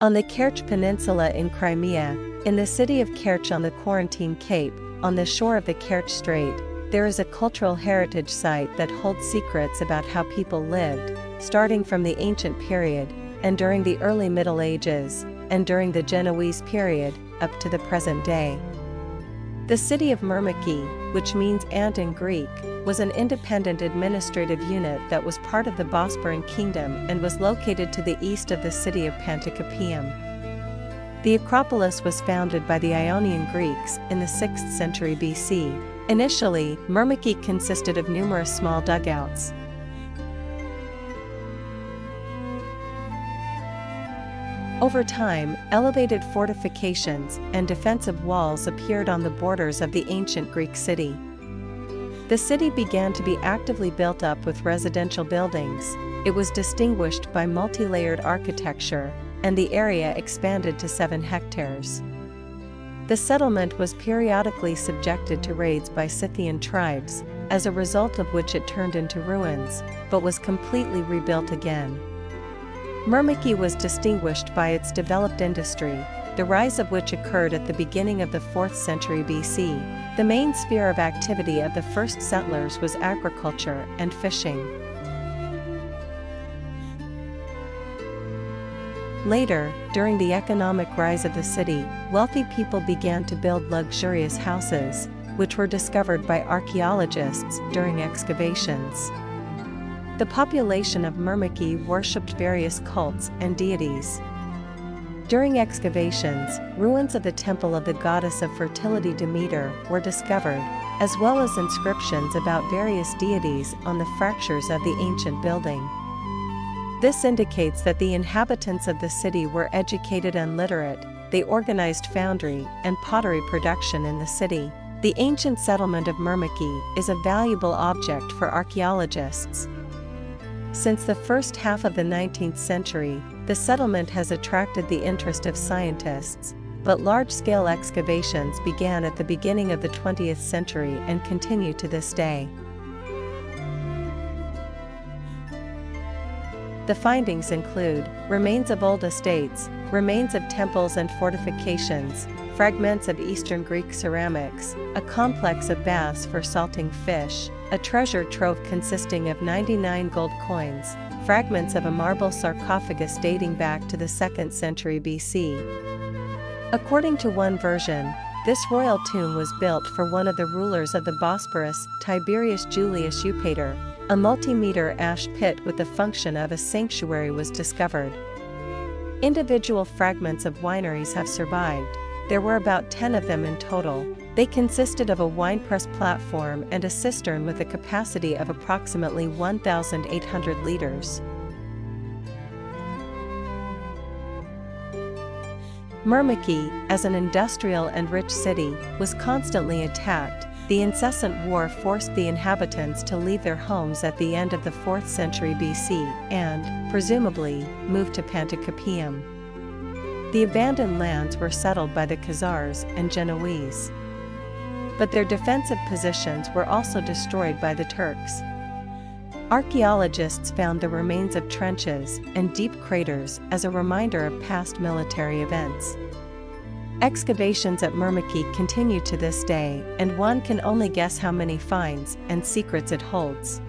On the Kerch Peninsula in Crimea, in the city of Kerch on the Quarantine Cape, on the shore of the Kerch Strait, there is a cultural heritage site that holds secrets about how people lived, starting from the ancient period, and during the early Middle Ages, and during the Genoese period, up to the present day. The city of Myrmeky, which means ant in Greek, was an independent administrative unit that was part of the Bosporan Kingdom and was located to the east of the city of Panticapaeum. The Acropolis was founded by the Ionian Greeks in the 6th century BC. Initially, Myrmeky consisted of numerous small dugouts. Over time, elevated fortifications and defensive walls appeared on the borders of the ancient Greek city. The city began to be actively built up with residential buildings. It was distinguished by multi-layered architecture, and the area expanded to 7 hectares. The settlement was periodically subjected to raids by Scythian tribes, as a result of which it turned into ruins, but was completely rebuilt again. Myrmeky was distinguished by its developed industry, the rise of which occurred at the beginning of the 4th century BC. The main sphere of activity of the first settlers was agriculture and fishing. Later, during the economic rise of the city, wealthy people began to build luxurious houses, which were discovered by archaeologists during excavations. The population of Myrmeky worshipped various cults and deities. During excavations, ruins of the temple of the goddess of fertility Demeter were discovered, as well as inscriptions about various deities on the fractures of the ancient building. This indicates that the inhabitants of the city were educated and literate. They organized foundry and pottery production in the city. The ancient settlement of Myrmeky is a valuable object for archaeologists. Since the first half of the 19th century, the settlement has attracted the interest of scientists, but large-scale excavations began at the beginning of the 20th century and continue to this day. The findings include remains of old estates, remains of temples and fortifications, fragments of Eastern Greek ceramics, a complex of baths for salting fish, a treasure trove consisting of 99 gold coins, fragments of a marble sarcophagus dating back to the 2nd century BC. According to one version, this royal tomb was built for one of the rulers of the Bosporus, Tiberius Julius Eupator. A multi-meter ash pit with the function of a sanctuary was discovered. Individual fragments of wineries have survived. There were about 10 of them in total. They consisted of a winepress platform and a cistern with a capacity of approximately 1,800 liters. Myrmeky, as an industrial and rich city, was constantly attacked. The incessant war forced the inhabitants to leave their homes at the end of the 4th century BC and, presumably, moved to Panticapaeum. The abandoned lands were settled by the Khazars and Genoese. But their defensive positions were also destroyed by the Turks. Archaeologists found the remains of trenches and deep craters as a reminder of past military events. Excavations at Myrmeky continue to this day, and one can only guess how many finds and secrets it holds.